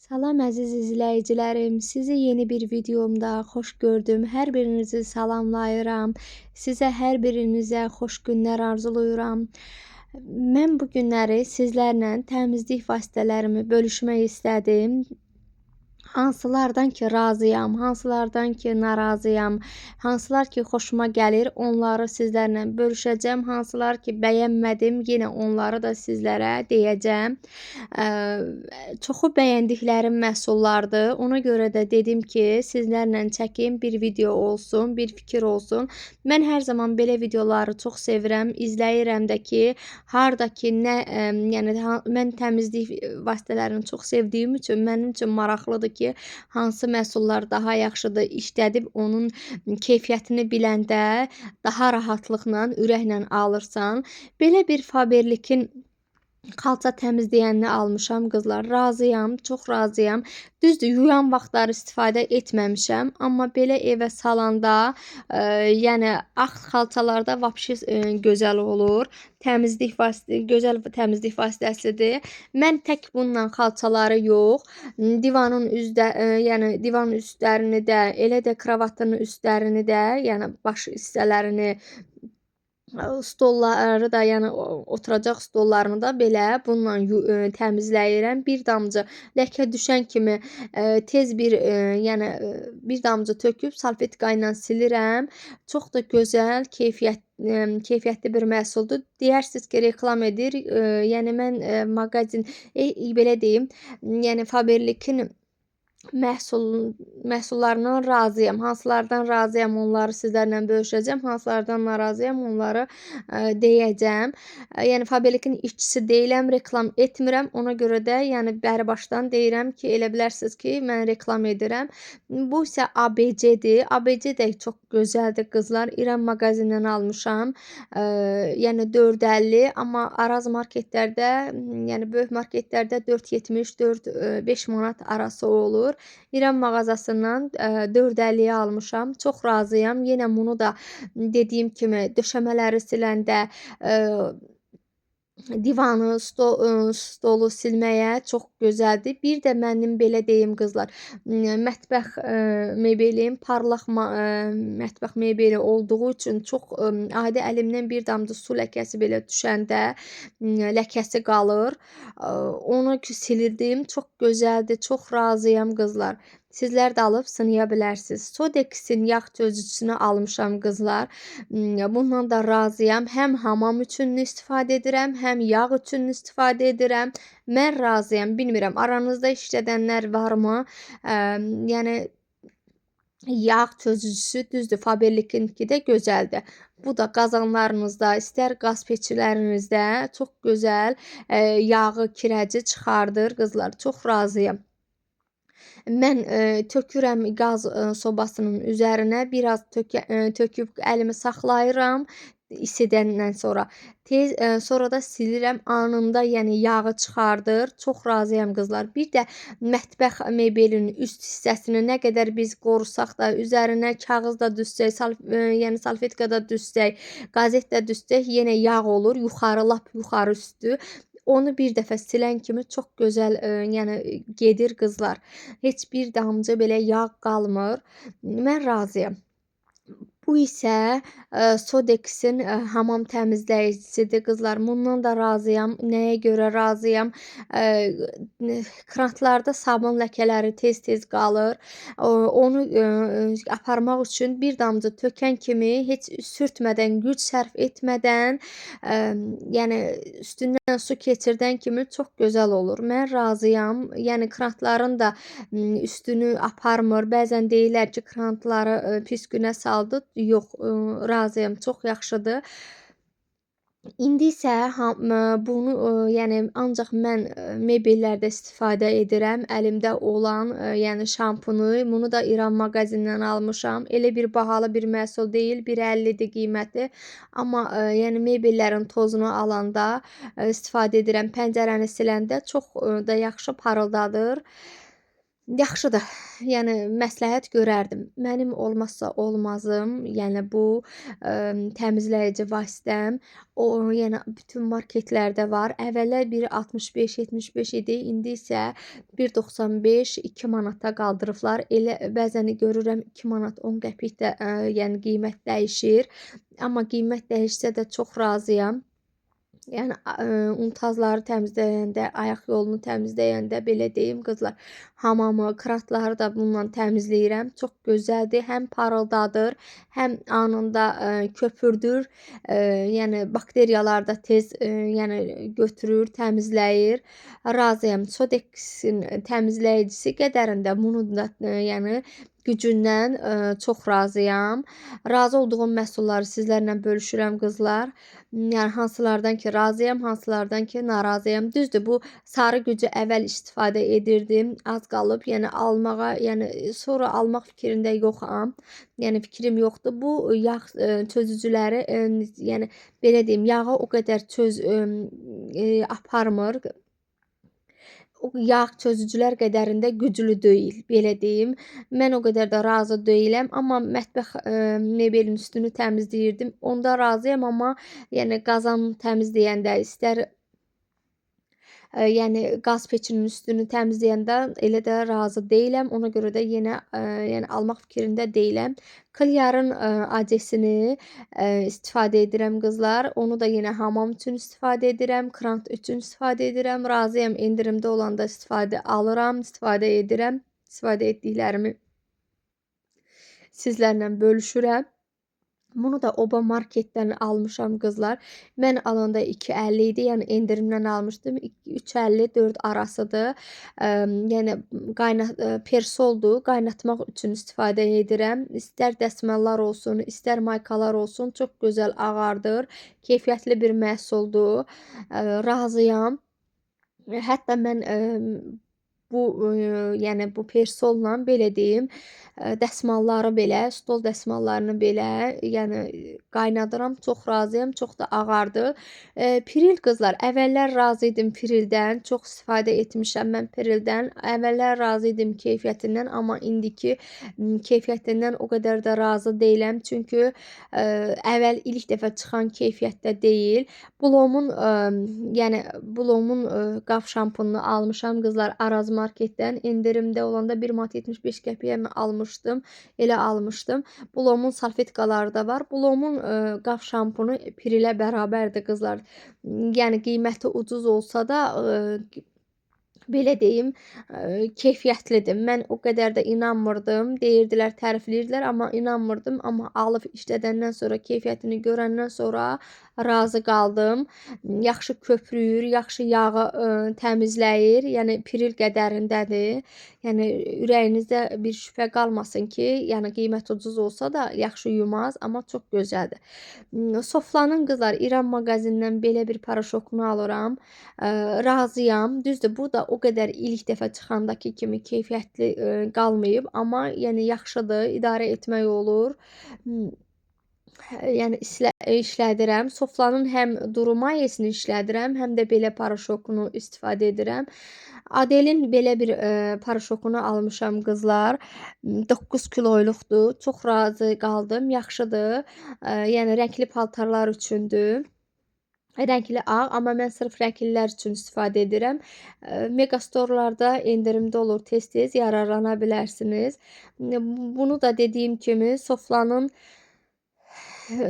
Salam əziz izləyicilərim, sizi yeni bir videomda xoş gördüm. Hər birinizi salamlayıram. Sizə hər birinizə xoş günlər arzulayıram. Mən bu günləri sizlərlə təmizlik vasitələrimi bölüşmək istədim. Hansılardan ki razıyam, hansılardan ki narazıyam, hansılar ki xoşuma gəlir, onları sizlərlə bölüşəcəm. Hansılar ki bəyənmədim, yenə onları da sizlərə deyəcəm. Çoxu bəyəndiklərim məhsullardır. Ona görə də dedim ki, sizlərlə çəkim, bir video olsun, bir fikir olsun. Mən hər zaman belə videoları çox sevirəm, izləyirəm də ki, harda ki nə, yəni mən təmizlik vasitələrini çox sevdiyim üçün mənim üçün maraqlıdır ki, hansı məhsullar daha yaxşıdır, işlədib onun keyfiyyətini biləndə daha rahatlıqla, ürəklə alırsan. Belə bir Faberlikin xalça təmizləyənini almışam qızlar. Razıyam, çox razıyam. Düzdür, yuyan vaxtları istifadə etməmişəm, amma belə evə salanda, yəni ağ xalçalarda vəbşi gözəl olur. Gözəl təmizlik vasitəsidir. Mən tək bununla xalçaları yox, divanın yəni divan üstlərini də, elə də kravatın üstlərini də, yəni baş hissələrini, stolları da, yəni oturacaq stollarını da belə bununla təmizləyirəm. Bir damcı ləkə düşən kimi tez yəni bir damcı töküb salfetka ilə silirəm. Çox da gözəl, keyfiyyətli bir məhsuldur. Deyirsiniz ki, reklam edir. Yəni mən mağazin belə deyim, yəni Faberlikin məhsullarından razıyam. Hansılardan razıyam, onları sizlərlə bölüşəcəm. Hansılardan narazıyam, onları deyəcəm. Yəni Faberlikin işçisi deyiləm, reklam etmirəm. Ona görə də yəni bəri başdan deyirəm ki, elə bilərsiniz ki, mən reklam edirəm. Bu isə ABC-dir. ABC də çox gözəldir qızlar. İran mağazindən almışam. Yəni 4.50, amma Araz marketlərdə, yəni böyük marketlərdə 4.70, 4-5 manat arası olur. İran mağazasından 4.50-yə almışam. Çox razıyam. Yenə bunu da dediyim kimi döşəmələri siləndə, divanı, stolu silməyə çox gözəldir. Bir də mənim belə deyim qızlar, mətbəx mebelim parlaq mətbəx mebeli olduğu üçün çox adi əlimdən bir damcı su ləkəsi belə düşəndə ləkəsi qalır. Onu silirdim. Çox gözəldir. Çox razıyam qızlar. Sizlər də alıb sınaya bilərsiniz. Sodex'in yağ çözücüsünü almışam qızlar. Bundan da razıyam. Həm hamam üçün istifadə edirəm, həm yağ üçün istifadə edirəm. Mən razıyam. Bilmirəm, aranızda işlədənlər varmı? Yəni yağ çözücüsü düzdür, Faberlikinki də gözəldir. Bu da qazanlarınızda, istər qaz peçilərinizdə çox gözəl yağı, kirəci çıxardır qızlar. Çox razıyam. Mən tökürəm qaz sobasının üzərinə, biraz töküb əlimi saxlayıram isidəndən sonra. Sonra da silirəm anında, yəni yağı çıxardır. Çox razıyam qızlar. Bir də mətbəx mebelinin üst hissəsini nə qədər biz qorusaq da, üzərinə kağız da düşsək, yəni salfetka da düşsək, qazet də düşsək, yenə yağ olur. Yuxarı, lap yuxarı üstü. Onu bir dəfə silən kimi çox gözəl, yəni gedir qızlar. Heç bir damcı belə yağ qalmır. Mən razıyam. Bu isə Sodex'in hamam təmizləyicisidir qızlar. Bundan da razıyam. Nəyə görə razıyam? Krantlarda sabun ləkələri tez-tez qalır. Onu aparmaq üçün bir damcı tökən kimi heç sürtmədən, güc sərf etmədən, yəni üstündən su keçirdən kimi çox gözəl olur. Mən razıyam. Yəni krantların da üstünü aparmır. Bəzən deyirlər ki, krantları pis günə saldı. Yox, razıyam. Çox yaxşıdır. İndi isə bunu yəni ancaq mən mebellərdə istifadə edirəm. Əlimdə olan, yəni şampunu, bunu da İran mağazindən almışam. Elə bir bahalı bir məhsul deyil, 1.50-dir qiyməti. Amma yəni mebellərin tozunu alanda istifadə edirəm. Pəncərəni siləndə çox da yaxşı parıldadır. Yaxşıdır. Yəni məsləhət görərdim. Mənim olmazsa olmazım, yəni bu, təmizləyici vasitəm. O, yəni bütün marketlərdə var. Əvvəllər biri 65-75 idi, indi isə 1,95 2 manata qaldırıblar. Elə bəzəni görürəm 2 manat 10 qəpik də, yəni qiymət dəyişir. Amma qiymət dəyişsə də çox razıyam. Yəni, unitazları təmizləyəndə, ayaq yolunu təmizləyəndə, belə deyim qızlar, hamamı, kratları da bununla təmizləyirəm. Çox gözəldir, həm parıldadır, həm anında, köpürdür. Yəni bakteriyaları da tez, yəni götürür, təmizləyir. Razıyam. Sodexin təmizləyicisi qədərində bunun da, yəni gücündən, çox razıyam. Razı olduğum məhsulları sizlərlə bölüşürəm qızlar. Yəni hansılardan ki razıyam, hansılardan ki narazıyam. Düzdür, bu sarı gücü əvvəl istifadə edirdim, az qalıb, yəni almağa, yəni sonra almaq fikrində yoxam. Yəni fikrim yoxdur. Bu yağ, çözücüləri, yəni belə deyim, yağı o qədər aparmır. O yağ çözücülər qədərində güclü deyil, belə deyim. Mən o qədər də razı deyiləm, amma mətbəx, mebelin üstünü təmizləyirdim. Onda razıyam, amma yəni qazan təmizləyəndə, istər yəni qaz peçinin üstünü təmizləyəndə elə də razı deyiləm. Ona görə də yenə, yəni almaq fikrində deyiləm. Clear-ın, AC-sini, istifadə edirəm qızlar. Onu da yenə hamam üçün istifadə edirəm, krant üçün istifadə edirəm. Razıyam, endirimdə olanda istifadə edirəm. İstifadə etdiklərimi sizlərlə bölüşürəm. Bunu da Oba marketdən almışam qızlar. Mən alanda 2,50 idi, yəni endirimdən almışdım. 3,50-4 arasıdır. Yəni persoldur, qaynatmaq üçün istifadə edirəm. İstər dəsmallar olsun, istər maykalar olsun, çox gözəl ağardır. Keyfiyyətli bir məhsuldur. Razıyam. Hətta mən, bu, yəni bu persolla belə deyim, dəsmalları belə, stol dəsmallarını belə, yəni qaynadıram, çox razıyam, çox da ağardı. Piril qızlar, əvvəllər razı idim Pirildən, çox istifadə etmişəm mən Pirildən. Əvvəllər razı idim keyfiyyətindən, amma indiki keyfiyyətindən o qədər də razı deyiləm. Çünki əvvəl ilk dəfə çıxan keyfiyyətdə deyil. Blomun, yəni Blomun qaf şampununu almışam qızlar Araz marketdən. Endirimdə olanda 1 manat 75 qəpiyə mi almışdım? Elə almışdım. Blomun salfetkaları da var. Blomun qaf şampunu Pirilə bərabərdir qızlar. Yəni qiyməti ucuz olsa da, belə deyim, keyfiyyətlidir. Mən o qədər də inanmırdım. Deyirdilər, tərifləyirdilər, amma inanmırdım. Amma alıb işlədəndən sonra, keyfiyyətini görəndən sonra razı qaldım. Yaxşı köpürür, yaxşı yağı, təmizləyir. Yəni Piril qədərindədir. Yəni ürəyinizdə bir şübhə qalmasın ki, yəni qiymət ucuz olsa da yaxşı yumaz, amma çox gözəldir. Soflanın qızlar İran mağazindən belə bir paraşokunu alıram. Razıyam. Düzdür, bu da o qədər ilk dəfə çıxandakı kimi keyfiyyətli, qalmayıb, amma yəni yaxşıdır, idarə etmək olur. Yəni işlədirəm. Soflanın həm duru mayesini işlədirəm, həm də belə paraşokunu istifadə edirəm. Adelin belə bir, paraşokunu almışam qızlar. 9 kiloyluqdur. Çox razı qaldım, yaxşıdır. Yəni rəngli paltarlar üçündür. Rəngli ağ, amma mən sırf rənglilər üçün istifadə edirəm. Megastorlarda endirimdə olur, tez-tez yararlana bilərsiniz. Bunu da dediyim kimi Soflanın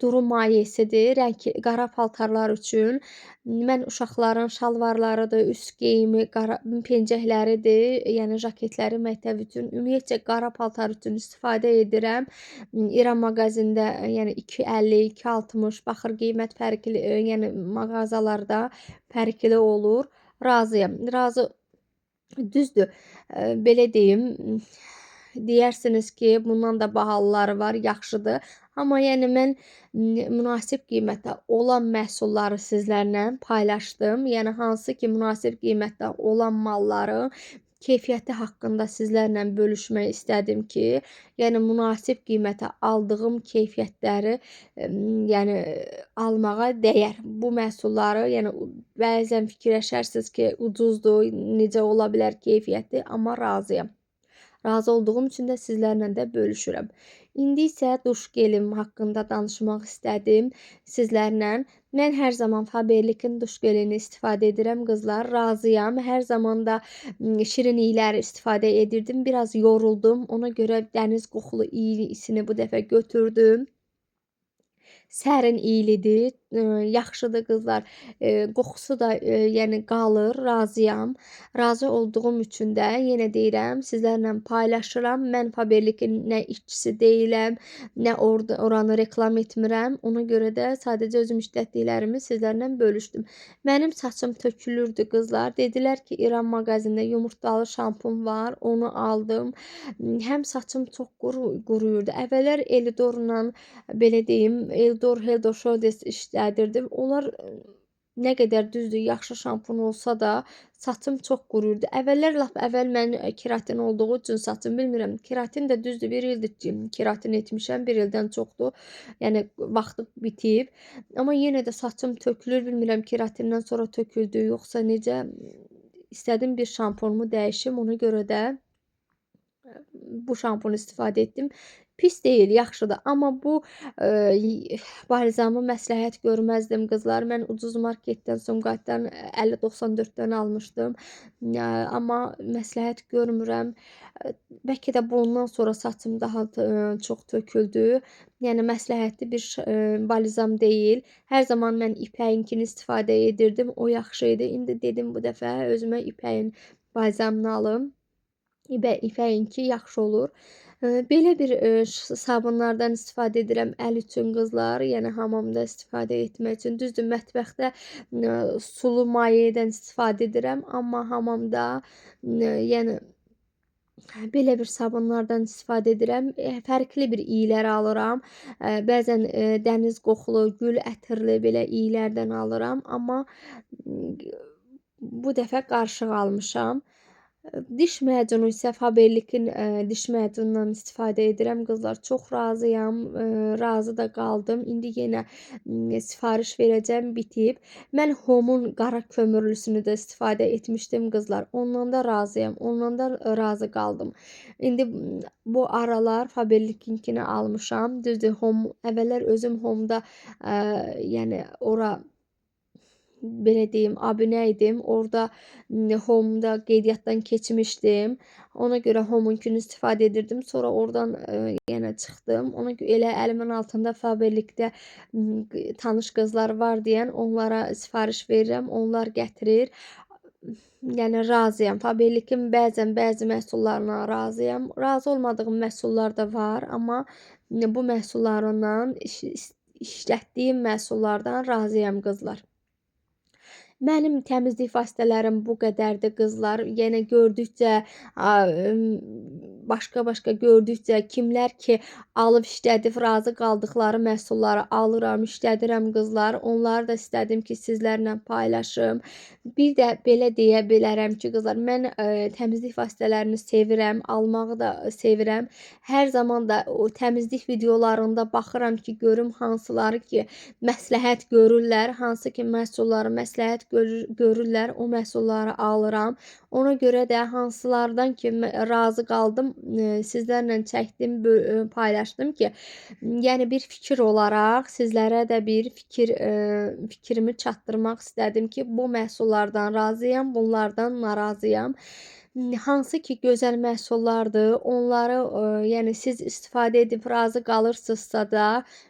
duru mayesidir, qara paltarlar üçün. Mən uşaqların şalvarlarıdır, üst geyimi, qara pencəkləridir, yəni jaketləri məktəb üçün, ümumiyyətcə qara paltar üçün istifadə edirəm. İran mağazində, yəni 2,50, 2,60 baxır qiymət fərqli, yəni mağazalarda fərqli olur. Razıyam. Düzdür, belə deyim, deyərsiniz ki, bundan da bahalıları var, yaxşıdır. Amma yəni mən münasib qiymətdə olan məhsulları sizlərlə paylaşdım. Yəni hansı ki, münasib qiymətdə olan malları keyfiyyəti haqqında sizlərlə bölüşmək istədim ki, yəni münasib qiymətə aldığım keyfiyyətləri, yəni almağa dəyər. Bu məhsulları, yəni bəzən fikirləşərsiniz ki, ucuzdur, necə ola bilər keyfiyyəti, amma razıyam. Razı olduğum üçün də sizlərlə də bölüşürəm. İndi isə duş gelim haqqında danışmaq istədim sizlərlə. Mən hər zaman Faberlikin duş gelini istifadə edirəm qızlar. Razıyam. Hər zaman da şirinliklər istifadə edirdim. Biraz yoruldum. Ona görə dəniz qoxulu iyisini bu dəfə götürdüm. Sərin iyilidir, yaxşıdır qızlar. Qoxusu da, yəni qalır, razıyam. Razı olduğum üçün də yenə deyirəm, sizlərlə paylaşıram. Mən Faberlikin nə işçisi deyiləm, nə oranı reklam etmirəm. Ona görə də sadəcə özüm işlətdiklərimi sizlərlə bölüşdüm. Mənim saçım tökülürdü qızlar. Dedilər ki, İran mağazində yumurtalı şampun var, onu aldım. Həm saçım çox quruyurdu. Əvvəllər Elidorla belə deyim, Eldor, Heldo Shoulders işlədirdim. Onlar nə qədər düzdür, yaxşı şampun olsa da saçım çox quruyurdu. Əvvəllər, lap əvvəl mən keratin olduğu üçün saçım bilmirəm. Keratin də düzdür, 1 ildir ki, keratin etmişəm, 1 ildən çoxdur. Yəni vaxtı bitib. Amma yenə də saçım tökülür, bilmirəm keratindən sonra töküldü, yoxsa necə. İstədim bir şampunumu dəyişim, ona görə də bu şampunu istifadə etdim. Pis deyil, yaxşıdır. Amma bu balzamı məsləhət görməzdim qızlar. Mən ucuz marketdən, Sumqayıtdan 50-94-dən almışdım. Amma məsləhət görmürəm. Bəlkə də bundan sonra saçım daha çox töküldü. Yəni məsləhətli bir balzam deyil. Hər zaman mən ipəyinkini istifadə edirdim. O yaxşı idi. İndi dedim bu dəfə özümə ipəyin balzamını alım. İpəyinki yaxşı olur. Belə bir sabunlardan istifadə edirəm əl üçün qızlar, yəni hamamda istifadə etmək üçün. Düzdür, mətbəxdə sulu mayedən istifadə edirəm, amma hamamda yəni belə bir sabunlardan istifadə edirəm. Fərqli bir iylər alıram. Bəzən dəniz qoxulu, gül ətirli belə iylərdən alıram, amma bu dəfə qarışıq almışam. Diş macunu isə Faberlikin diş macunundan istifadə edirəm qızlar. Çox razıyam, razı da qaldım. İndi yenə sifariş verəcəm, bitib. Mən Home'un qara kömürlüsünü də istifadə etmişdim qızlar. Ondan da razıyam, ondan da razı qaldım. İndi bu aralar Faberlikinkini almışam. Düzdür, Home əvvəllər özüm Home'da yəni ora belə deyim, abunə idim. Orada Home'da qeydiyyatdan keçmişdim. Ona görə Home'unkini istifadə edirdim. Sonra oradan yenə çıxdım. Ona görə elə əlimin altında Faberlikdə tanış qızlar var deyən onlara sifariş verirəm. Onlar gətirir. Yəni razıyam. Faberlikin bəzi məhsullarına razıyam. Razı olmadığım məhsullar da var, amma bu məhsullarından işlətdiyim məhsullardan razıyam qızlar. Mənim təmizlik vasitələrim bu qədərdir qızlar. Yəni gördükcə başqa gördükcə kimlər ki alıb işlədib razı qaldıqları məhsulları alıram, işlədirəm qızlar. Onları da istədim ki sizlərlə paylaşım. Bir də belə deyə bilərəm ki qızlar, mən təmizlik vasitələrini sevirəm, almağı da sevirəm. Hər zaman da o təmizlik videolarında baxıram ki, görüm hansıları ki məsləhət görürlər, hansı ki məhsulları məsləhət görürlər, o məhsulları alıram. Ona görə də hansılardan ki razı qaldım, sizlərlə çəkdim, paylaşdım ki, yəni bir fikir olaraq sizlərə də bir fikrimi çatdırmaq istədim ki, bu məhsullardan razıyam, bunlardan narazıyam. Hansı ki gözəl məhsullardır, onları yəni siz istifadə edib razı qalırsınızsa da,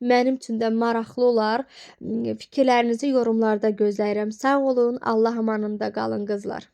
mənim üçün də maraqlı olar. Fikirlərinizi yorumlarda gözləyirəm. Sağ olun, Allah amanında qalın qızlar.